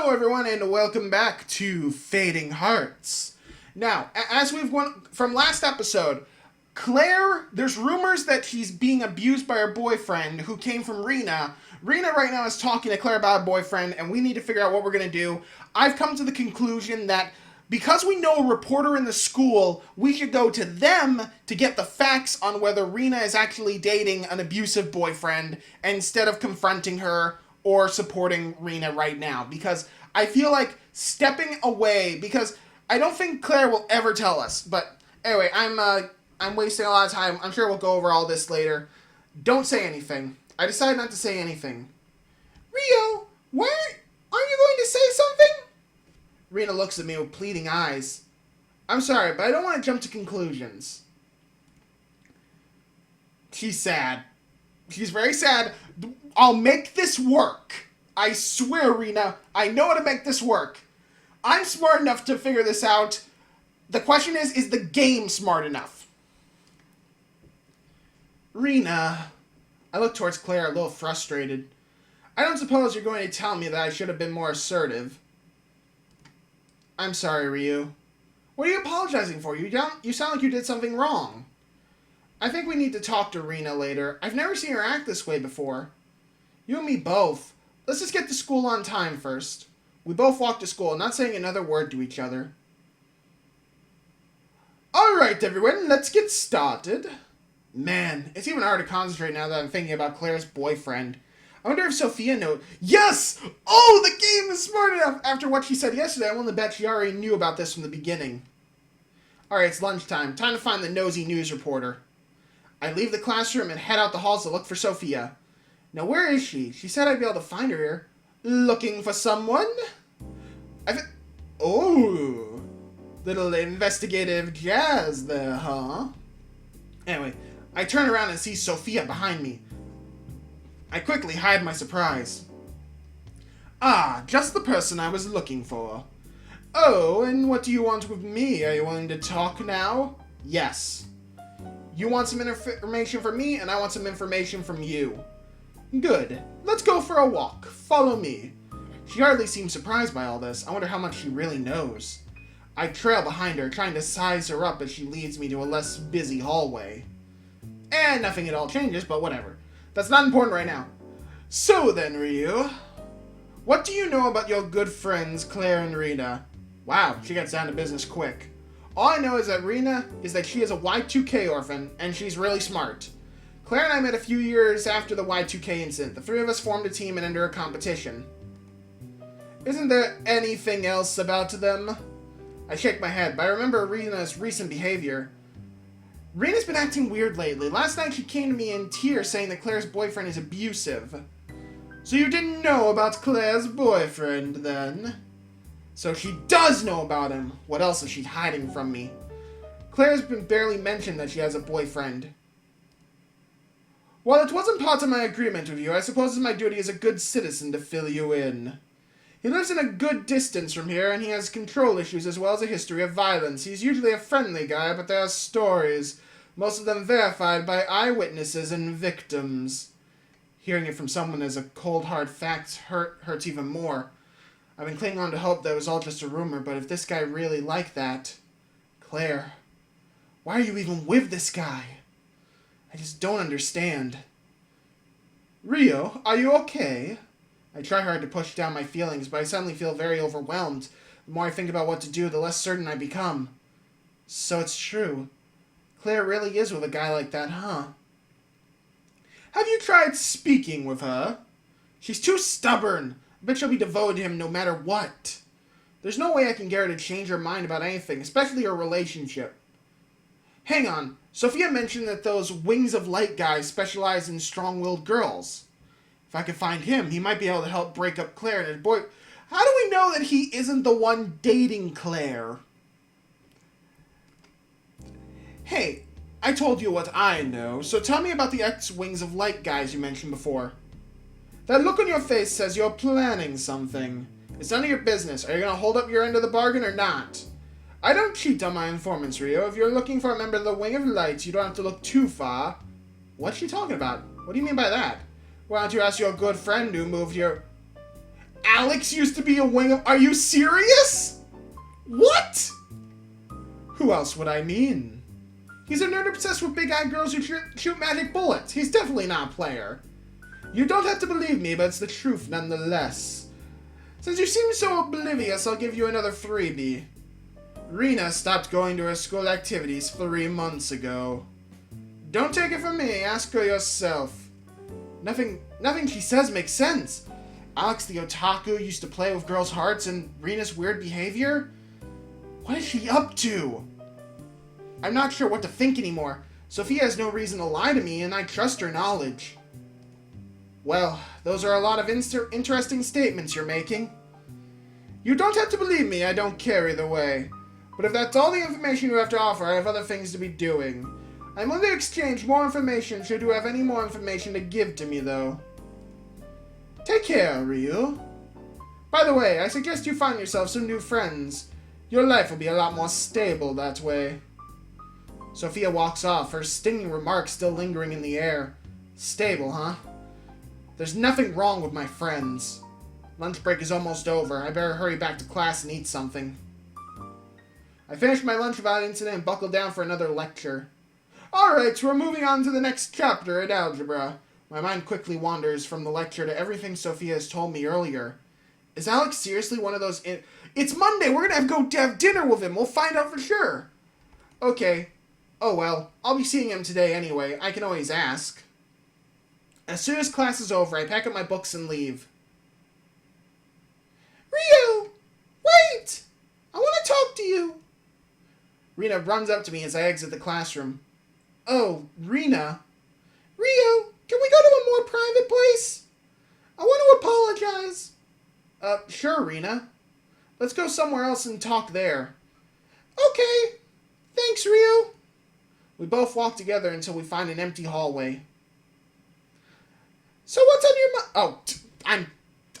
Hello everyone and welcome back to Fading Hearts. Now, as we've won from last episode, Claire, there's rumors that he's being abused by her boyfriend who came from Rena. Rena right now is talking to Claire about her boyfriend and we need to figure out what we're going to do. I've come to the conclusion that because we know a reporter in the school, we should go to them to get the facts on whether Rena is actually dating an abusive boyfriend instead of confronting her or supporting Rena right now. Because I feel like stepping away, because I don't think Claire will ever tell us. But anyway, I'm wasting a lot of time. I'm sure we'll go over all this later. Don't say anything. I decided not to say anything. Ryou, why aren't you going to say something? Rena looks at me with pleading eyes. I'm sorry, but I don't want to jump to conclusions. She's sad. She's very sad. I'll make this work. I swear, Rena, I know how to make this work. I'm smart enough to figure this out. The question is the game smart enough? Rena. I look towards Claire, a little frustrated. I don't suppose you're going to tell me that I should have been more assertive. I'm sorry, Ryou. What are you apologizing for? You sound like you did something wrong. I think we need to talk to Rena later. I've never seen her act this way before. You and me both. Let's just get to school on time first. We both walk to school, not saying another word to each other. Alright, everyone, let's get started. Man, it's even hard to concentrate now that I'm thinking about Claire's boyfriend. I wonder if Sophia knows. Yes! Oh, the game is smart enough! After what she said yesterday, I'm willing to bet she already knew about this from the beginning. Alright, it's lunchtime. Time to find the nosy news reporter. I leave the classroom and head out the halls to look for Sophia. Now, where is she? She said I'd be able to find her here. Looking for someone? Oh, little investigative jazz there, huh? Anyway, I turn around and see Sophia behind me. I quickly hide my surprise. Ah, just the person I was looking for. Oh, and what do you want with me? Are you willing to talk now? Yes. You want some information from me, and I want some information from you. Good. Let's go for a walk. Follow me. She hardly seems surprised by all this. I wonder how much she really knows. I trail behind her, trying to size her up as she leads me to a less busy hallway. And nothing at all changes, but whatever. That's not important right now. So then, Ryou, what do you know about your good friends Claire and Rena? Wow, she gets down to business quick. All I know is that Rena is that she is a Y2K orphan, and she's really smart. Claire and I met a few years after the Y2K incident. The three of us formed a team and entered a competition. Isn't there anything else about them? I shake my head, but I remember Rena's recent behavior. Rena's been acting weird lately. Last night she came to me in tears saying that Claire's boyfriend is abusive. So you didn't know about Claire's boyfriend, then? So she does know about him. What else is she hiding from me? Claire's been barely mentioned that she has a boyfriend. While it wasn't part of my agreement with you, I suppose it's my duty as a good citizen to fill you in. He lives in a good distance from here, and he has control issues as well as a history of violence. He's usually a friendly guy, but there are stories, most of them verified by eyewitnesses and victims. Hearing it from someone as a cold, hard fact hurts even more. I've been clinging on to hope that it was all just a rumor, but if this guy really liked that... Claire, why are you even with this guy? I just don't understand. Ryou, are you okay? I try hard to push down my feelings, but I suddenly feel very overwhelmed. The more I think about what to do, the less certain I become. So it's true. Claire really is with a guy like that, huh? Have you tried speaking with her? She's too stubborn. I bet she'll be devoted to him no matter what. There's no way I can get her to change her mind about anything, especially her relationship. Hang on. Sophia mentioned that those Wings of Light guys specialize in strong-willed girls. If I could find him, he might be able to help break up Claire and his boy... How do we know that he isn't the one dating Claire? Hey, I told you what I know, so tell me about the ex-Wings of Light guys you mentioned before. That look on your face says you're planning something. It's none of your business. Are you going to hold up your end of the bargain or not? I don't cheat on my informants, Ryou. If you're looking for a member of the Wing of Light, you don't have to look too far. What's she talking about? What do you mean by that? Why don't you ask your good friend who moved here? Alex used to be a wing of... Are you serious? What? Who else would I mean? He's a nerd obsessed with big-eyed girls who shoot magic bullets. He's definitely not a player. You don't have to believe me, but it's the truth nonetheless. Since you seem so oblivious, I'll give you another freebie. Rena stopped going to her school activities 3 months ago. Don't take it from me, ask her yourself. Nothing she says makes sense. Alex the otaku used to play with girls' hearts and Rena's weird behavior? What is she up to? I'm not sure what to think anymore. Sophia has no reason to lie to me, and I trust her knowledge. Well, those are a lot of interesting statements you're making. You don't have to believe me, I don't care either way. But if that's all the information you have to offer, I have other things to be doing. I'm willing to exchange more information should you have any more information to give to me, though. Take care, Ryou. By the way, I suggest you find yourself some new friends. Your life will be a lot more stable that way. Sophia walks off, her stinging remarks still lingering in the air. Stable, huh? There's nothing wrong with my friends. Lunch break is almost over. I better hurry back to class and eat something. I finished my lunch without incident and buckled down for another lecture. Alright, so we're moving on to the next chapter in algebra. My mind quickly wanders from the lecture to everything Sophia has told me earlier. Is Alex seriously one of those... It's Monday! We're gonna go have dinner with him! We'll find out for sure! Okay. Oh well. I'll be seeing him today anyway. I can always ask. As soon as class is over, I pack up my books and leave. Ryou! Wait! I want to talk to you! Rena runs up to me as I exit the classroom. Oh, Rena. Ryou, can we go to a more private place? I want to apologize. Sure, Rena. Let's go somewhere else and talk there. Okay. Thanks, Ryou. We both walk together until we find an empty hallway. So what's on your mind? Oh,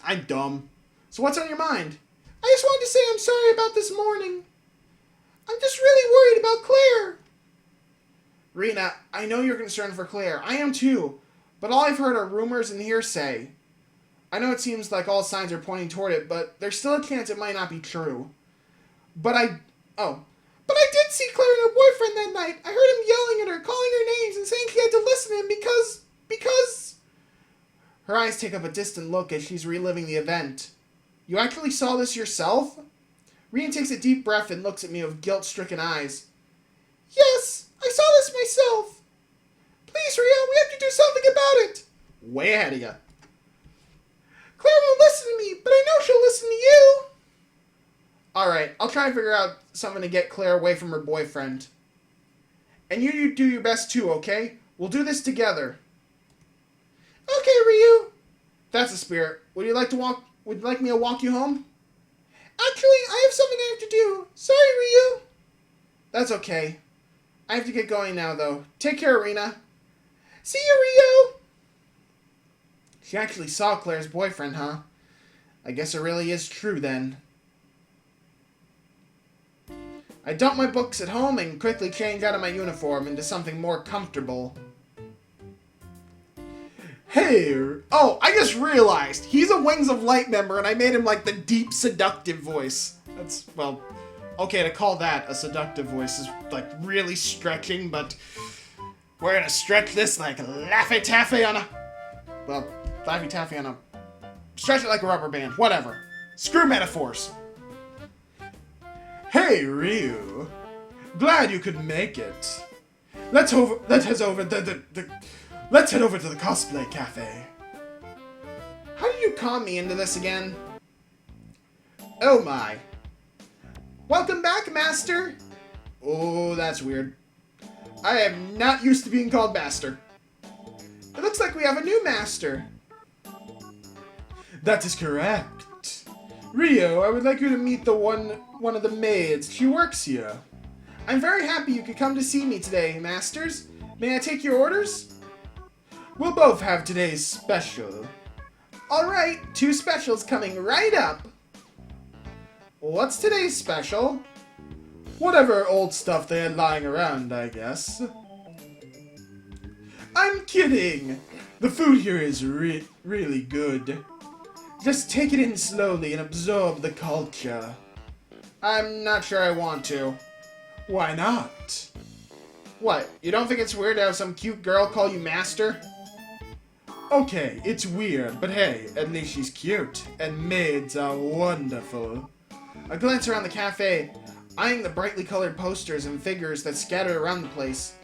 I'm dumb. So what's on your mind? I just wanted to say I'm sorry about this morning. I'm just really worried about Claire. Rena, I know you're concerned for Claire. I am too. But all I've heard are rumors and hearsay. I know it seems like all signs are pointing toward it, but there's still a chance it might not be true. But I did see Claire and her boyfriend that night. I heard him yelling at her, calling her names, and saying she had to listen to him because... Her eyes take up a distant look as she's reliving the event. You actually saw this yourself? Rena takes a deep breath and looks at me with guilt-stricken eyes. Yes, I saw this myself. Please, Ryou, we have to do something about it. Way ahead of you. Claire won't listen to me, but I know she'll listen to you. Alright, I'll try and figure out something to get Claire away from her boyfriend. And you do your best too, okay? We'll do this together. Okay, Ryou. That's the spirit. Would you like me to walk you home? Actually, I have something I have to do. Sorry, Ryou. That's okay. I have to get going now, though. Take care, Rena. See you, Ryou. She actually saw Claire's boyfriend, huh? I guess it really is true, then. I dump my books at home and quickly change out of my uniform into something more comfortable. Hey! Oh, I just realized! He's a Wings of Light member, and I made him, like, the deep, seductive voice. That's, well... Okay, to call that a seductive voice is, like, really stretching, but... We're gonna stretch this like Laffy Taffy on a... Well, Laffy Taffy on a... Stretch it like a rubber band. Whatever. Screw metaphors. Hey, Ryou. Glad you could make it. Let's head over to the cosplay cafe. How did you con me into this again? Oh my. Welcome back, Master. Oh, that's weird. I am not used to being called Master. It looks like we have a new Master. That is correct. Ryou, I would like you to meet one of the maids. She works here. I'm very happy you could come to see me today, Masters. May I take your orders? We'll both have today's special. Alright, 2 specials coming right up. What's today's special? Whatever old stuff they had lying around, I guess. I'm kidding! The food here is really good. Just take it in slowly and absorb the culture. I'm not sure I want to. Why not? What, you don't think it's weird to have some cute girl call you master? Okay, it's weird, but hey, at least she's cute, and maids are wonderful. I glance around the cafe, eyeing the brightly colored posters and figures that scattered around the place.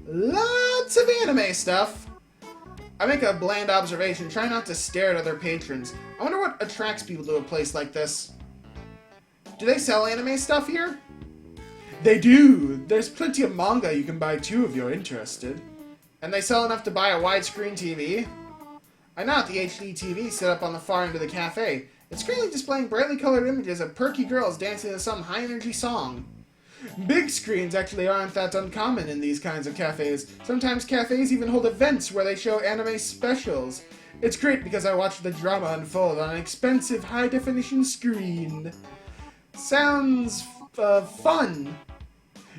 Lots of anime stuff. I make a bland observation, trying not to stare at other patrons. I wonder what attracts people to a place like this. Do they sell anime stuff here? They do. There's plenty of manga you can buy too if you're interested. And they sell enough to buy a widescreen TV? I nod at the HD TV set up on the far end of the cafe. It's screenly displaying brightly colored images of perky girls dancing to some high-energy song. Big screens actually aren't that uncommon in these kinds of cafes. Sometimes cafes even hold events where they show anime specials. It's great because I watch the drama unfold on an expensive high-definition screen. Sounds, fun.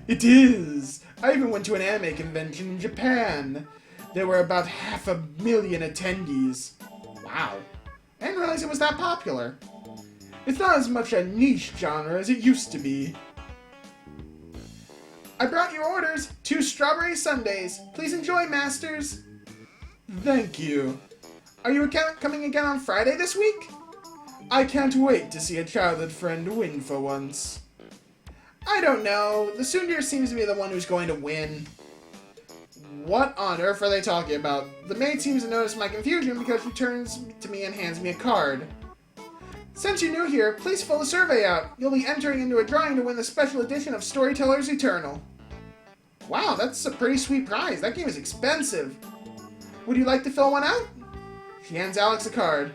It is. I even went to an anime convention in Japan. There were about 500,000 attendees. Wow. I didn't realize it was that popular. It's not as much a niche genre as it used to be. I brought your orders. 2 strawberry sundaes. Please enjoy, masters. Thank you. Are you coming again on Friday this week? I can't wait to see a childhood friend win for once. I don't know. The tsundere seems to be the one who's going to win. What on earth are they talking about? The maid seems to notice my confusion because she turns to me and hands me a card. Since you're new here, please fill the survey out. You'll be entering into a drawing to win the special edition of Storytellers Eternal. Wow, that's a pretty sweet prize. That game is expensive. Would you like to fill one out? She hands Alex a card.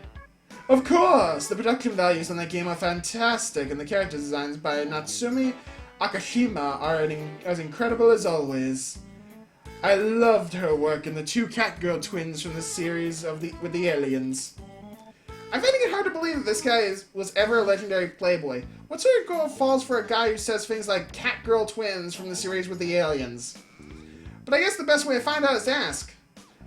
Of course! The production values on that game are fantastic, and the character designs by Natsumi Akashima are as incredible as always. I loved her work in the 2 Catgirl twins from the series with the aliens. I'm finding it hard to believe that this guy was ever a legendary playboy. What sort of girl falls for a guy who says things like Catgirl twins from the series with the aliens? But I guess the best way to find out is to ask.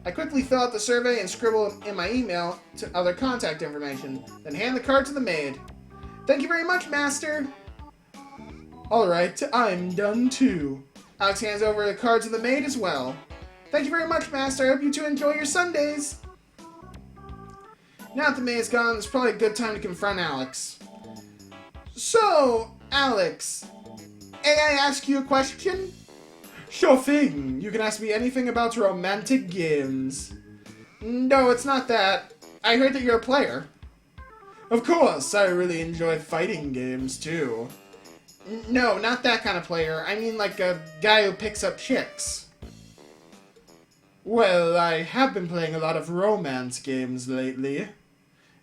I quickly fill out the survey and scribble in my email to other contact information, then hand the card to the maid. Thank you very much, master. Alright, I'm done too. Alex hands over the card to the maid as well. Thank you very much, master. I hope you two enjoy your Sundays. Now that the maid is gone, it's probably a good time to confront Alex. So, Alex, may I ask you a question? Sure thing. You can ask me anything about romantic games. No, it's not that. I heard that you're a player. Of course, I really enjoy fighting games too. No, not that kind of player. I mean like a guy who picks up chicks. Well, I have been playing a lot of romance games lately.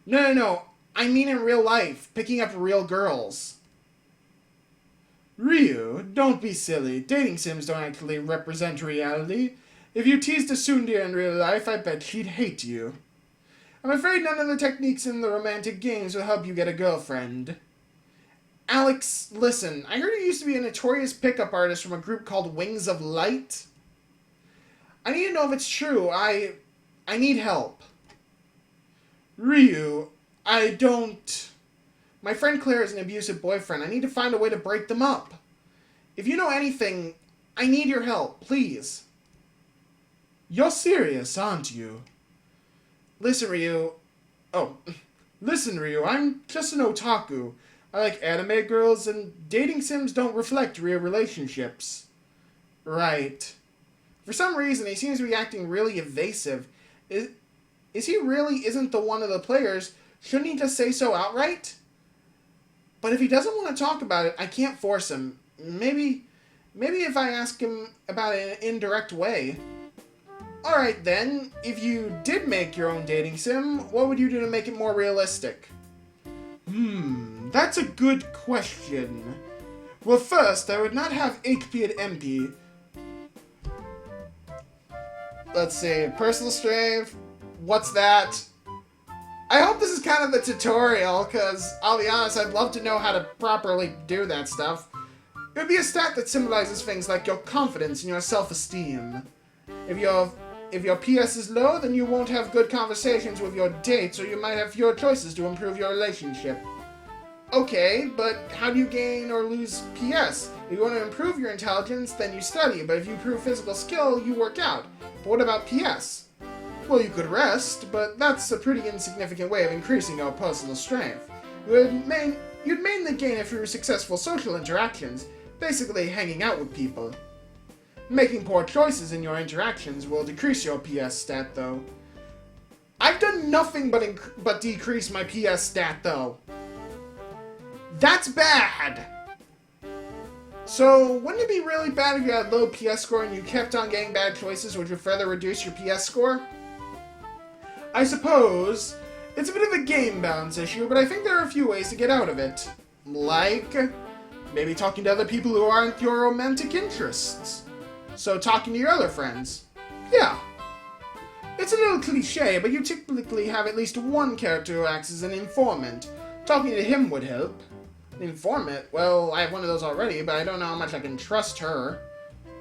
No. I mean in real life, picking up real girls. Ryou, don't be silly. Dating sims don't actually represent reality. If you teased a tsundere in real life, I bet she'd hate you. I'm afraid none of the techniques in the romantic games will help you get a girlfriend. Alex, listen, I heard you used to be a notorious pickup artist from a group called Wings of Light. I need to know if it's true. I need help. Ryou, I don't... My friend Claire is an abusive boyfriend. I need to find a way to break them up. If you know anything, I need your help, please. You're serious, aren't you? Listen, Ryou, I'm just an otaku. I like anime girls, and dating sims don't reflect real relationships. Right. For some reason, he seems to be acting really evasive. Is he really isn't the one of the players? Shouldn't he just say so outright? But if he doesn't want to talk about it, I can't force him. Maybe if I ask him about it in an indirect way. Alright then, if you did make your own dating sim, what would you do to make it more realistic? That's a good question. Well, first, I would not have HP and MP. Let's see, personal strength, what's that? I hope this is kind of the tutorial, because I'll be honest, I'd love to know how to properly do that stuff. It would be a stat that symbolizes things like your confidence and your self-esteem. If your If your PS is low, then you won't have good conversations with your dates, or you might have fewer choices to improve your relationship. Okay, but how do you gain or lose PS? If you want to improve your intelligence, then you study, but if you improve physical skill, you work out. But what about PS? Well, you could rest, but that's a pretty insignificant way of increasing your personal strength. You'd mainly gain it through successful social interactions, basically hanging out with people. Making poor choices in your interactions will decrease your PS stat, though. I've done nothing but decrease my PS stat, though. That's bad! So, wouldn't it be really bad if you had low PS score and you kept on getting bad choices, which would further reduce your PS score? I suppose it's a bit of a game balance issue, but I think there are a few ways to get out of it. Like, maybe talking to other people who aren't your romantic interests. So, talking to your other friends. Yeah. It's a little cliche, but you typically have at least one character who acts as an informant. Talking to him would help. Informant? Well, I have one of those already, but I don't know how much I can trust her.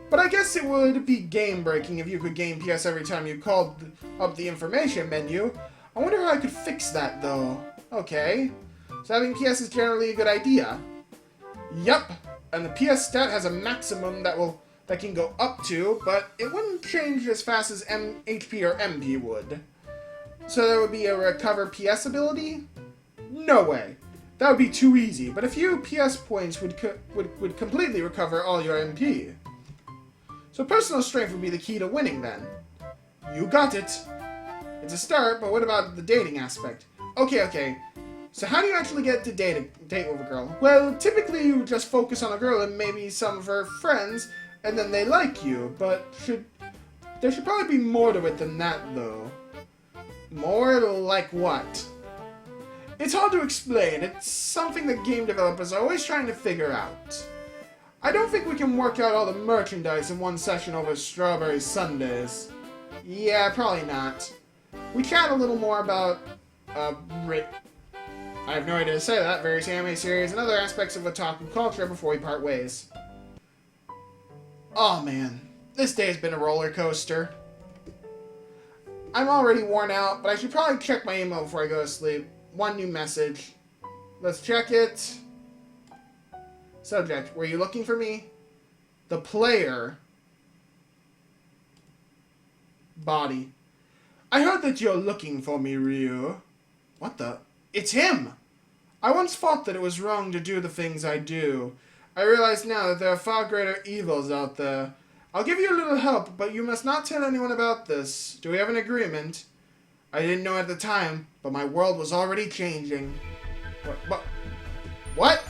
But I guess it would be game-breaking if you could gain PS every time you called up the information menu. I wonder how I could fix that, though. Okay. So having PS is generally a good idea. Yup. And the PS stat has a maximum that can go up to, but it wouldn't change as fast as HP or MP would. So there would be a recover PS ability? No way. That would be too easy, but a few PS points would completely recover all your MP. So personal strength would be the key to winning then. You got it. It's a start, but what about the dating aspect? Okay. So how do you actually get to date with a girl? Well, typically you just focus on a girl and maybe some of her friends, and then they like you, but there should probably be more to it than that, though. More like what? It's hard to explain. It's something that game developers are always trying to figure out. I don't think we can work out all the merchandise in one session over strawberry sundaes. Yeah, probably not. We chat a little more about, I have no idea to say that, various anime series, and other aspects of otaku culture before we part ways. Oh man, this day has been a roller coaster. I'm already worn out, but I should probably check my email before I go to sleep. One new message. Let's check it. Subject, were you looking for me? The player. Body. I heard that you're looking for me, Ryou. What the? It's him! I once thought that it was wrong to do the things I do. I realize now that there are far greater evils out there. I'll give you a little help, but you must not tell anyone about this. Do we have an agreement? I didn't know at the time, but my world was already changing. What?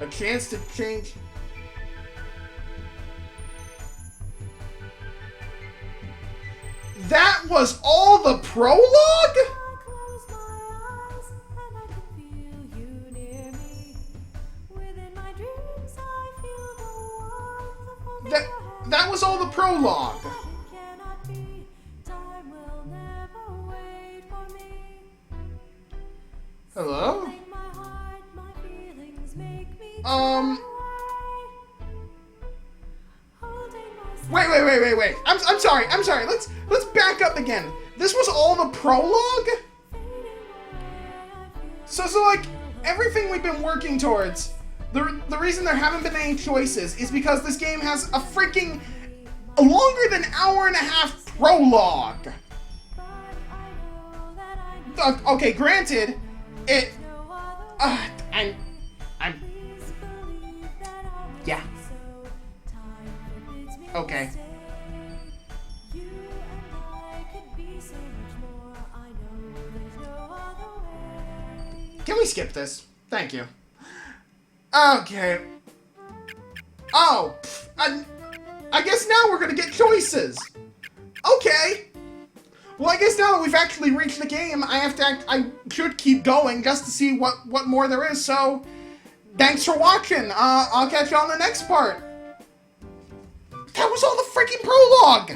A chance to change? That was all the prologue? That was all the prologue. Hello? Wait. I'm sorry. Let's back up again. This was all the prologue? So like, everything we've been working towards, the reason there haven't been any choices is because this game has a freaking longer than hour and a half prologue. Okay, granted, yeah. Okay. Can we skip this? Thank you. Okay. Oh, I guess now we're gonna get choices. Okay. Well, I guess now that we've actually reached the game, I should keep going just to see what more there is, so thanks for watching. I'll catch you on the next part. That was all the freaking prologue!